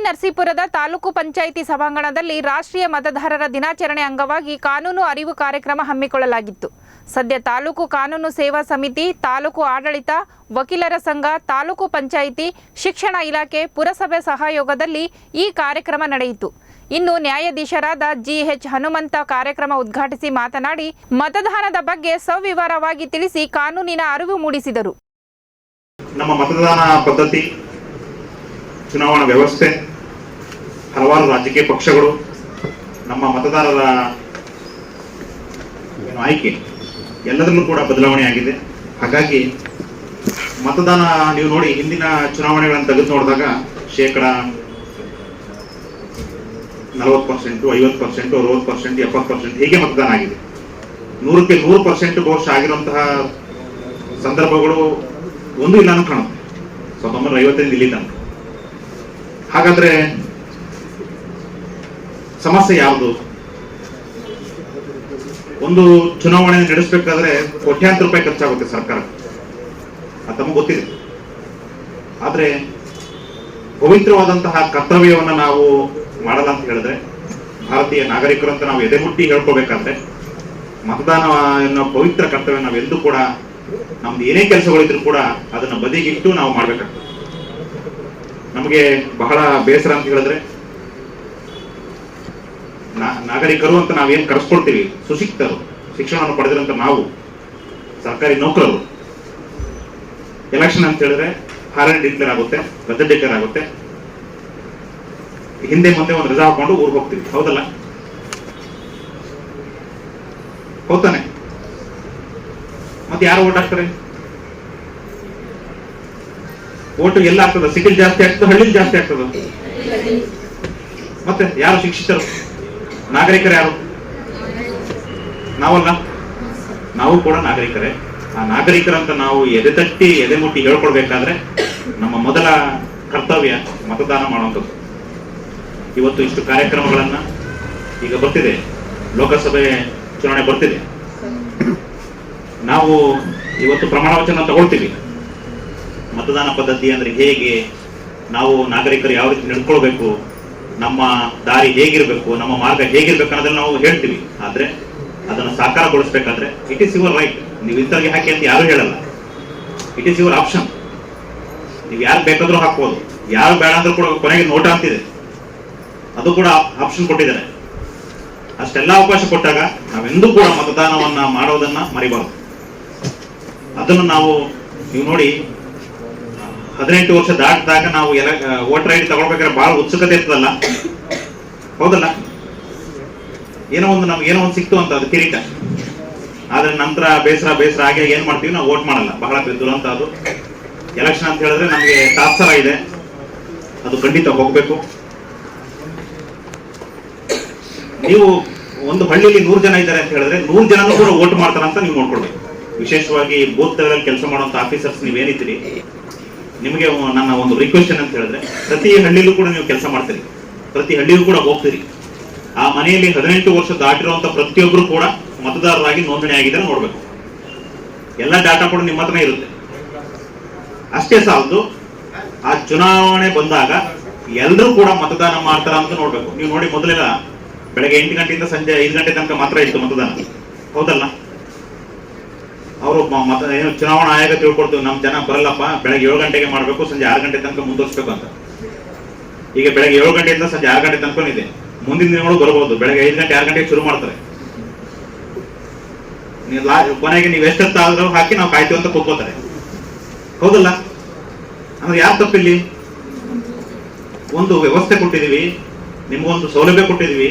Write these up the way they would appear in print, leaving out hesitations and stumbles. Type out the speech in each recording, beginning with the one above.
ನರಸೀಪುರದ ತಾಲೂಕು ಪಂಚಾಯಿತಿ ಸಭಾಂಗಣದಲ್ಲಿ ರಾಷ್ಟ್ರೀಯ ಮತದಾರರ ದಿನಾಚರಣೆ ಅಂಗವಾಗಿ ಕಾನೂನು ಅರಿವು ಕಾರ್ಯಕ್ರಮ ಹಮ್ಮಿಕೊಳ್ಳಲಾಗಿತ್ತು. ಸದ್ಯ ತಾಲೂಕು ಕಾನೂನು ಸೇವಾ ಸಮಿತಿ, ತಾಲೂಕು ಆಡಳಿತ, ವಕೀಲರ ಸಂಘ, ತಾಲೂಕು ಪಂಚಾಯಿತಿ, ಶಿಕ್ಷಣ ಇಲಾಖೆ, ಪುರಸಭೆ ಸಹಯೋಗದಲ್ಲಿ ಈ ಕಾರ್ಯಕ್ರಮ ನಡೆಯಿತು. ಇನ್ನು ನ್ಯಾಯಾಧೀಶರಾದ ಜಿಎಚ್ ಹನುಮಂತ ಕಾರ್ಯಕ್ರಮ ಉದ್ಘಾಟಿಸಿ ಮಾತನಾಡಿ ಮತದಾನದ ಬಗ್ಗೆ ಸವಿವರವಾಗಿ ತಿಳಿಸಿ ಕಾನೂನಿನ ಅರಿವು ಮೂಡಿಸಿದರು. ನಮ್ಮ ಮತದಾನ ಪದ್ಧತಿ, ಚುನಾವಣಾ ವ್ಯವಸ್ಥೆ, ಹಲವಾರು ರಾಜಕೀಯ ಪಕ್ಷಗಳು, ನಮ್ಮ ಮತದಾರರ ಆಯ್ಕೆ ಎಲ್ಲದರಲ್ಲೂ ಕೂಡ ಬದಲಾವಣೆ ಆಗಿದೆ. ಹಾಗಾಗಿ ಮತದಾನ ನೀವು ನೋಡಿ, ಹಿಂದಿನ ಚುನಾವಣೆಗಳನ್ನು ತೆಗೆದು ನೋಡಿದಾಗ 40%, 50%, 60%, 70% ಹೀಗೆ ಮತದಾನ ಆಗಿದೆ. 100ಕ್ಕೆ 100% ಬಹುಶಃ ಆಗಿರುವಂತಹ ಸಂದರ್ಭಗಳು ಒಂದು ಇಲ್ಲ ಅಂತ ಕಾಣುತ್ತೆ 1950 ಇಲ್ಲಿ ತನಕ. ಹಾಗಾದ್ರೆ ಸಮಸ್ಯೆ ಯಾವುದು? ಒಂದು ಚುನಾವಣೆ ನಡೆಸಬೇಕಾದ್ರೆ ಕೋಟ್ಯಾಂತರ ರೂಪಾಯಿ ಖರ್ಚಾಗುತ್ತೆ ಸರ್ಕಾರ, ಅದು ತಮಗೆ ಗೊತ್ತಿದೆ. ಆದ್ರೆ ಪವಿತ್ರವಾದಂತಹ ಕರ್ತವ್ಯವನ್ನ ನಾವು ಮಾಡಲ್ಲ ಅಂತ ಹೇಳಿದ್ರೆ, ಭಾರತೀಯ ನಾಗರಿಕರು ಅಂತ ನಾವು ಎದೆಮುಟ್ಟಿ ಹೇಳ್ಕೋಬೇಕಾದ್ರೆ, ಮತದಾನ ಎನ್ನುವ ಪವಿತ್ರ ಕರ್ತವ್ಯ ನಾವೆಂದೂ ಕೂಡ, ನಮ್ದು ಏನೇ ಕೆಲಸಗಳಿದ್ರು ಕೂಡ ಅದನ್ನ ಬದಿಗಿಟ್ಟು ನಾವು ಮಾಡ್ಬೇಕಾಗ್ತದೆ. ನಮಗೆ ಬಹಳ ಬೇಸರ ಅಂತ ಹೇಳಿದ್ರೆ, ನಾಗರಿಕರು ಅಂತ ನಾವೇನ್ ಕರೆಸ್ಕೊಳ್ತೀವಿ, ಸುಶಿಕ್ಷಿತರು, ಶಿಕ್ಷಣವನ್ನು ಪಡೆದಿರಂತ ನಾವು, ಸರ್ಕಾರಿ ನೌಕರರು, ಎಲೆಕ್ಷನ್ ಅಂತ ಹೇಳಿದ್ರೆ ಹಾರನ್ ಡಿಕ್ಲೇರ್ ಆಗುತ್ತೆ, ಬಜೆಟ್ ಡಿಕ್ಲೇರ್ ಆಗುತ್ತೆ, ಹಿಂದೆ ಮುಂದೆ ಒಂದು ರಜಾ ಹಾಕೊಂಡು ಊರಿಗೆ ಹೋಗ್ತೀವಿ. ಹೌದಲ್ಲ? ಹೌದಾನೆ? ಮತ್ತೆ ಯಾರು ಓಟ್ ಹಾಕ್ತಾರೆ? ಓಟು ಎಲ್ಲ ಆಗ್ತದ? ಸಿಟಿಲ್ ಜಾಸ್ತಿ ಆಗ್ತದ, ಹಳ್ಳಿಲಿ ಜಾಸ್ತಿ ಆಗ್ತದ? ಮತ್ತೆ ಯಾರು ಶಿಕ್ಷಿತರು? ನಾಗರಿಕರು ಯಾರು? ನಾವಲ್ಲ? ನಾವು ಕೂಡ ನಾಗರಿಕರೇ. ಆ ನಾಗರಿಕರಂತ ನಾವು ಎದೆ ಮುಟ್ಟಿ ಹೇಳ್ಕೊಳ್ಬೇಕಾದ್ರೆ ನಮ್ಮ ಮೊದಲ ಕರ್ತವ್ಯ ಮತದಾನ ಮಾಡುವಂಥದ್ದು. ಇವತ್ತು ಇಷ್ಟು ಕಾರ್ಯಕ್ರಮಗಳನ್ನ, ಈಗ ಬರ್ತಿದೆ ಲೋಕಸಭೆ ಚುನಾವಣೆ ಬರ್ತಿದೆ, ನಾವು ಇವತ್ತು ಪ್ರಮಾಣ ವಚನ ತಗೊಳ್ತೀವಿ. ಮತದಾನ ಪದ್ಧತಿ ಅಂದ್ರೆ ಹೇಗೆ, ನಾವು ನಾಗರಿಕರು ಯಾವ ರೀತಿ ನಡ್ಕೊಳ್ಬೇಕು, ನಮ್ಮ ದಾರಿ ಹೇಗಿರ್ಬೇಕು, ನಮ್ಮ ಮಾರ್ಗ ಹೇಗಿರ್ಬೇಕು ಅನ್ನೋದನ್ನ ನಾವು ಹೇಳ್ತೀವಿ. ಆದ್ರೆ ಅದನ್ನು ಸಾಕಾರಗೊಳಿಸ್ಬೇಕಾದ್ರೆ ಇಟ್ ಈಸ್ ಯುವರ್ ರೈಟ್. ನೀವು ಇಂಥವ್ರಿಗೆ ಹಾಕಿ ಅಂತ ಯಾರು ಹೇಳಲ್ಲ. It is your option. ನೀವು ಯಾರು ಬೇಕಾದ್ರೂ ಹಾಕ್ಬೋದು, ಯಾರು ಬೇಡ ಅಂದ್ರೂ ಕೂಡ ಕೊನೆಗೆ ನೋಟ ಅಂತಿದೆ, ಅದು ಕೂಡ ಆಪ್ಷನ್ ಕೊಟ್ಟಿದ್ದಾರೆ. ಅಷ್ಟೆಲ್ಲ ಅವಕಾಶ ಕೊಟ್ಟಾಗ ನಾವೆಂದೂ ಕೂಡ ಮತದಾನವನ್ನ ಮಾಡೋದನ್ನ ಮರಿಬಾರ್ದು. ಅದನ್ನು ನೀವು ನೋಡಿ, 18 ವರ್ಷ ದಾಟಿದಾಗ ನಾವು ವೋಟರ್ ಐಡಿ ತಗೊಳ್ಬೇಕಾದ್ರೆ ಬಹಳ ಉತ್ಸುಕತೆ ಇರ್ತದಲ್ಲ? ಹೌದಲ್ಲ? ಏನೋ ಒಂದು ಸಿಕ್ತು ಅಂತ, ಅದು ಕಿರೀಟ. ಆದ್ರೆ ನಂತರ ಬೇಸರ ಆಗಿ ಏನ್ ಮಾಡ್ತೀವಿ, ನಾವು ವೋಟ್ ಮಾಡಲ್ಲ. ಬಹಳ ದುರಂತ ಅದು. ಎಲೆಕ್ಷನ್ ಅಂತ ಹೇಳಿದ್ರೆ ನಮ್ಗೆ ತಾತ್ಸರ ಇದೆ, ಅದು ಖಂಡಿತ ಹೋಗ್ಬೇಕು. ನೀವು ಒಂದು ಹಳ್ಳಿಯಲ್ಲಿ 100 ಜನ ಇದ್ದಾರೆ ಅಂತ ಹೇಳಿದ್ರೆ 100 ಜನನೂ ಕೂಡ ವೋಟ್ ಮಾಡ್ತಾರಂತ ನೀವು ನೋಡ್ಕೊಳ್ಬೇಕು. ವಿಶೇಷವಾಗಿ ಬೂತ್ ಲೆವೆಲ್ ಕೆಲಸ ಮಾಡುವಂತ ಆಫೀಸರ್ಸ್ ನೀವೇನಿದ್ದೀರಿ, ನಿಮಗೆ ನನ್ನ ಒಂದು ರಿಕ್ವೆಸ್ಟ್ ಅಂತ ಹೇಳಿದ್ರೆ, ಪ್ರತಿ ಹಳ್ಳಿಲೂ ಕೂಡ ನೀವು ಕೆಲಸ ಮಾಡ್ತೀರಿ, ಪ್ರತಿ ಹಳ್ಳಿಗೂ ಕೂಡ ಹೋಗ್ತೀರಿ. ಆ ಮನೆಯಲ್ಲಿ 18 ವರ್ಷ ದಾಟಿರುವಂತ ಪ್ರತಿಯೊಬ್ಬರು ಕೂಡ ಮತದಾರರಾಗಿ ನೋಂದಣಿ ಆಗಿದ್ದಾರೆ ನೋಡ್ಬೇಕು. ಎಲ್ಲ ಡಾಟಾ ಕೂಡ ನಿಮ್ಮ ಹತ್ರನೇ ಇರುತ್ತೆ. ಅಷ್ಟೇ ಸಾಲದು, ಆ ಚುನಾವಣೆ ಬಂದಾಗ ಎಲ್ಲರೂ ಕೂಡ ಮತದಾನ ಮಾಡ್ತಾರ ಅಂತ ನೋಡ್ಬೇಕು. ನೀವು ನೋಡಿ, ಮೊದಲೆಲ್ಲ ಬೆಳಗ್ಗೆ 8 ಗಂಟೆಯಿಂದ ಸಂಜೆ 5 ಗಂಟೆ ತನಕ ಮಾತ್ರ ಇತ್ತು ಮತದಾನ. ಹೌದಲ್ಲ? ಅವರು ಚುನಾವಣಾ ಆಯೋಗ ತಿಳ್ಕೊಡ್ತೀವಿ, ನಮ್ ಜನ ಬರಲ್ಲಪ್ಪ, ಬೆಳಗ್ಗೆ 7 ಗಂಟೆಗೆ ಮಾಡ್ಬೇಕು, ಸಂಜೆ 6 ಗಂಟೆ ತನಕ ಮುಂದುವರ್ಸ್ಬೇಕು ಅಂತ. ಈಗ ಬೆಳಗ್ಗೆ 7 ಗಂಟೆಯಿಂದ ಸಂಜೆ 6 ಗಂಟೆ ತನಕ ಇದೆ. ಮುಂದಿನ ದಿನಗಳು ಬರಬಹುದು, ಬೆಳಗ್ಗೆ 5 ಗಂಟೆ 6 ಗಂಟೆಗೆ ಶುರು ಮಾಡ್ತಾರೆ. ಕೊನೆಗೆ ನೀವು ಎಷ್ಟೊತ್ತಾದ್ರೂ ಹಾಕಿ ನಾವು ಕಾಯ್ತೀವಿ ಅಂತ ಕೂತ್ಕೋತಾರೆ. ಹೌದಲ್ಲ? ಅಂದ್ರೆ ಯಾರು ತಪ್ಪಿಲ್ಲಿ? ಒಂದು ವ್ಯವಸ್ಥೆ ಕೊಟ್ಟಿದೀವಿ, ನಿಮ್ಗೊಂದು ಸೌಲಭ್ಯ ಕೊಟ್ಟಿದೀವಿ,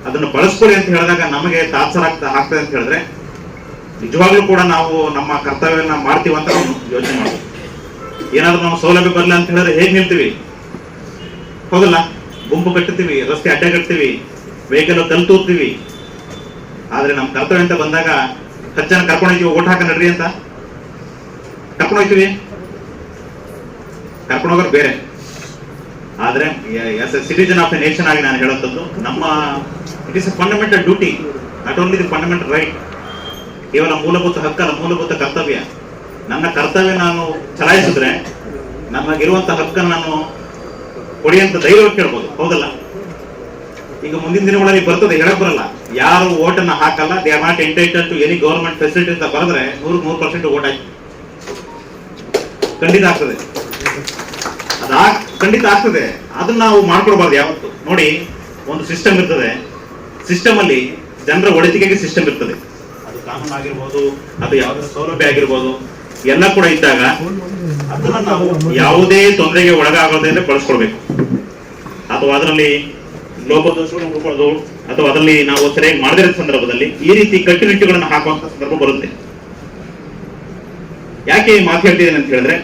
ಅದನ್ನು ಬಳಸ್ಕೊಳ್ಳಿ ಅಂತ ಹೇಳಿದಾಗ ನಮಗೆ ತಾತ್ಸರ ಆಗ್ತದೆ ಅಂತ ಹೇಳಿದ್ರೆ, ನಿಜವಾಗ್ಲೂ ಕೂಡ ನಾವು ನಮ್ಮ ಕರ್ತವ್ಯವನ್ನ ಮಾಡ್ತೀವಿ ಅಂತ ನಾವು ಯೋಚನೆ ಮಾಡ್ತೀವಿ. ಏನಾದ್ರೂ ನಾವು ಸೌಲಭ್ಯ ಬರಲ್ಲ ಅಂತ ಹೇಳಿದ್ರೆ ಹೇಗೆ ನಿಲ್ತೀವಿ? ಹೌದಲ್ಲ? ಗುಂಪು ಕಟ್ಟುತ್ತೀವಿ, ರಸ್ತೆ ಅಡ್ಡ ಕಟ್ತೀವಿ, ವೆಹಿಕಲ್ ತಲೆ ತೂರ್ತೀವಿ. ಆದ್ರೆ ನಮ್ಮ ಕರ್ತವ್ಯ ಅಂತ ಬಂದಾಗ 10 ಜನ ಕರ್ಕೊಂಡೋಗ್ತೀವಿ, ಓಟ್ ಹಾಕ ನಡ್ರಿ ಅಂತ ಕರ್ಕೊಂಡೋಗ್ತೀವಿ. ಕರ್ಕೊಂಡೋಗೋರು ಬೇರೆ. ಆದ್ರೆ as A citizen of A nation ಆಗಿ ನಾನು ಹೇಳುವಂಥದ್ದು, ನಮ್ಮ it is A fundamental duty, not only the fundamental right. ಕೇವಲ ಮೂಲಭೂತ ಹಕ್ಕಲ್ಲ, ಮೂಲಭೂತ ಕರ್ತವ್ಯ. ನನ್ನ ಕರ್ತವ್ಯ ನಾನು ಚಲಾಯಿಸಿದ್ರೆ, ನಮಗಿರುವಂತಹ ಹಕ್ಕನ್ನು ನಾನು ಕೊಡಿ ಅಂತ ಧೈರ್ಯವಾಗಿ ಕೇಳ್ಬೋದು, ಹೌದಲ್ಲ? ಈಗ ಮುಂದಿನ ದಿನಗಳಲ್ಲಿ ಬರ್ತದೆ, ಹೇಳಕ್ ಬರಲ್ಲ. ಯಾರು ಓಟನ್ನ ಹಾಕಲ್ಲ, they are not entitled to any government facility ಅಂತ ಬರೆದ್ರೆ 100% ಓಟ್ ಆಯ್ತು, ಖಂಡಿತ ಆಗ್ತದೆ. ಖಂಡಿತ ಆಗ್ತದೆ. ಅದನ್ನ ನಾವು ಮಾಡ್ಕೊಡ್ಬಾರ್ದು ಯಾವತ್ತು. ನೋಡಿ, ಒಂದು ಸಿಸ್ಟಮ್ ಇರ್ತದೆ, ಸಿಸ್ಟಮ್ ಅಲ್ಲಿ ಜನರ ಒಳಿತಿಗೆ ಸಿಸ್ಟಮ್ ಇರ್ತದೆ. ಅದು ಕಾನೂನು ಆಗಿರ್ಬೋದು, ಅದು ಯಾವುದೇ ಸೌಲಭ್ಯ ಆಗಿರ್ಬೋದು, ಎಲ್ಲ ಕೂಡ ಇದ್ದಾಗ ಅದನ್ನ ನಾವು ಯಾವುದೇ ತೊಂದರೆಗೆ ಒಳಗಾಗದೆ ಬಳಸ್ಕೊಳ್ಬೇಕು. ಅಥವಾ ಅದರಲ್ಲಿ ಲೋಪದೋಷಗಳನ್ನು ಹುಡ್ಕೊಳ್ಳೋದು, ಅಥವಾ ಅದರಲ್ಲಿ ನಾವು ಸರಿಯಾಗಿ ಮಾಡದಿರೋ ಸಂದರ್ಭದಲ್ಲಿ ಈ ರೀತಿ ಕಟ್ಟುನಿಟ್ಟುಗಳನ್ನು ಹಾಕುವಂತ ಸಂದರ್ಭ ಬರುತ್ತೆ. ಯಾಕೆ ಈ ಮಾತು ಹೇಳ್ತಿದ್ದೇನೆ ಅಂತ ಹೇಳಿದ್ರೆ,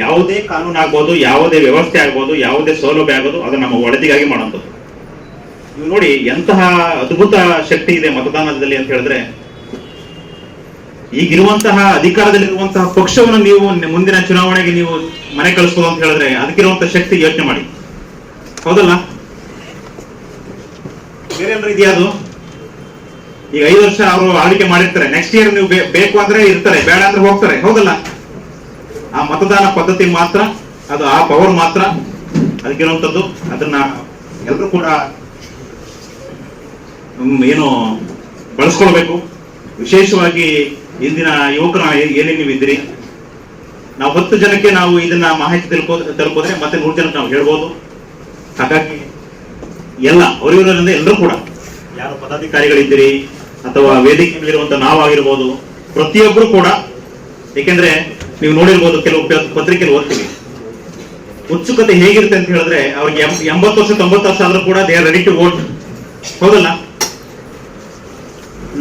ಯಾವುದೇ ಕಾನೂನು ಆಗ್ಬೋದು, ಯಾವುದೇ ವ್ಯವಸ್ಥೆ ಆಗ್ಬೋದು, ಯಾವುದೇ ಸೌಲಭ್ಯ ಆಗೋದು ಅದು ನಮ್ಮ ಒಳಿತಿಗಾಗಿ ಮಾಡುವಂಥದ್ದು. ನೀವು ನೋಡಿ ಎಂತಹ ಅದ್ಭುತ ಶಕ್ತಿ ಇದೆ ಮತದಾನದಲ್ಲಿ ಅಂತ ಹೇಳಿದ್ರೆ, ಈಗಿರುವಂತಹ ಅಧಿಕಾರದಲ್ಲಿರುವಂತಹ ಪಕ್ಷವನ್ನು ನೀವು ಮುಂದಿನ ಚುನಾವಣೆಗೆ ನೀವು ಮನೆ ಕಳಿಸ್ಬೋದು ಅಂತ ಹೇಳಿದ್ರೆ ಅದಕ್ಕಿರುವಂತಹ ಶಕ್ತಿ ಯೋಚನೆ ಮಾಡಿ, ಹೌದಲ್ಲ? ಬೇರೆ ಏನಾದ್ರು ಇದೆಯಾ? ಅದು ಈಗ 5 ವರ್ಷ ಅವರು ಆಳ್ವಿಕೆ ಮಾಡಿರ್ತಾರೆ, ನೆಕ್ಸ್ಟ್ ಇಯರ್ ನೀವು ಬೇಕು ಅಂದ್ರೆ ಇರ್ತಾರೆ, ಬೇಡ ಅಂದ್ರೆ ಹೋಗ್ತಾರೆ, ಹೌದಲ್ಲ? ಆ ಮತದಾನ ಪದ್ಧತಿ ಮಾತ್ರ, ಅದು ಆ ಪವರ್ ಮಾತ್ರ ಅದಕ್ಕಿರುವಂತದ್ದು. ಅದನ್ನ ಎಲ್ಲರೂ ಕೂಡ ಏನು ಬಳಸ್ಕೊಳ್ಬೇಕು. ವಿಶೇಷವಾಗಿ ಇಂದಿನ ಯುವಕರು ಏನೇನು ನೀವು ಇದ್ದೀರಿ, ನಾವು 10 ಜನಕ್ಕೆ ನಾವು ಇದನ್ನ ಮಾಹಿತಿ ತಲುಪಿದ್ರೆ ಮತ್ತೆ 100 ಜನಕ್ಕೆ ನಾವು ಹೇಳ್ಬೋದು. ಹಾಗಾಗಿ ಎಲ್ಲ ಅವರಿವರಿಂದ ಎಲ್ಲರೂ ಕೂಡ, ಯಾರು ಪದಾಧಿಕಾರಿಗಳಿದ್ದೀರಿ ಅಥವಾ ವೇದಿಕೆಯಲ್ಲಿರುವಂತ ನಾವಾಗಿರ್ಬೋದು, ಪ್ರತಿಯೊಬ್ಬರು ಕೂಡ. ಏಕೆಂದ್ರೆ ನೀವು ನೋಡಿರ್ಬೋದು, ಕೆಲವು ಪತ್ರಿಕೆಯಲ್ಲಿ ಓದ್ತೀವಿ, ಉತ್ಸುಕತೆ ಹೇಗಿರುತ್ತೆ ಅಂತ ಹೇಳಿದ್ರೆ ಅವ್ರಿಗೆ 80 ವರ್ಷ 90 ವರ್ಷ ಆದ್ರೂ ಕೂಡ they are ready to vote, ಹೌದಲ್ಲ?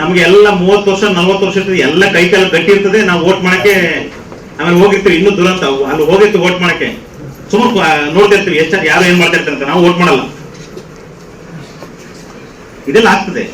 ನಮ್ಗೆ ಎಲ್ಲ 30 ವರ್ಷ 40 ವರ್ಷ ಇರ್ತದೆ, ಎಲ್ಲ ಕೈ ಕಾಲ ಗಟ್ಟಿ ಇರ್ತದೆ, ನಾವು ವೋಟ್ ಮಾಡಕ್ಕೆ ಆಮೇಲೆ ಹೋಗಿರ್ತೀವಿ, ಇನ್ನೂ ದುರಂತ ಅಲ್ಲಿ ಹೋಗಿರ್ತೀವಿ ವೋಟ್ ಮಾಡಕ್ಕೆ, ಸುಮ್ಮನೆ ನೋಡ್ತಾ ಇರ್ತೀವಿ ಯಾರು ಏನ್ ಮಾಡ್ತಾ ಇರ್ತಾರೆ ಅಂತ, ನಾವು ವೋಟ್ ಮಾಡಲ್ಲ. ಇದೆಲ್ಲ ಆಗ್ತದೆ.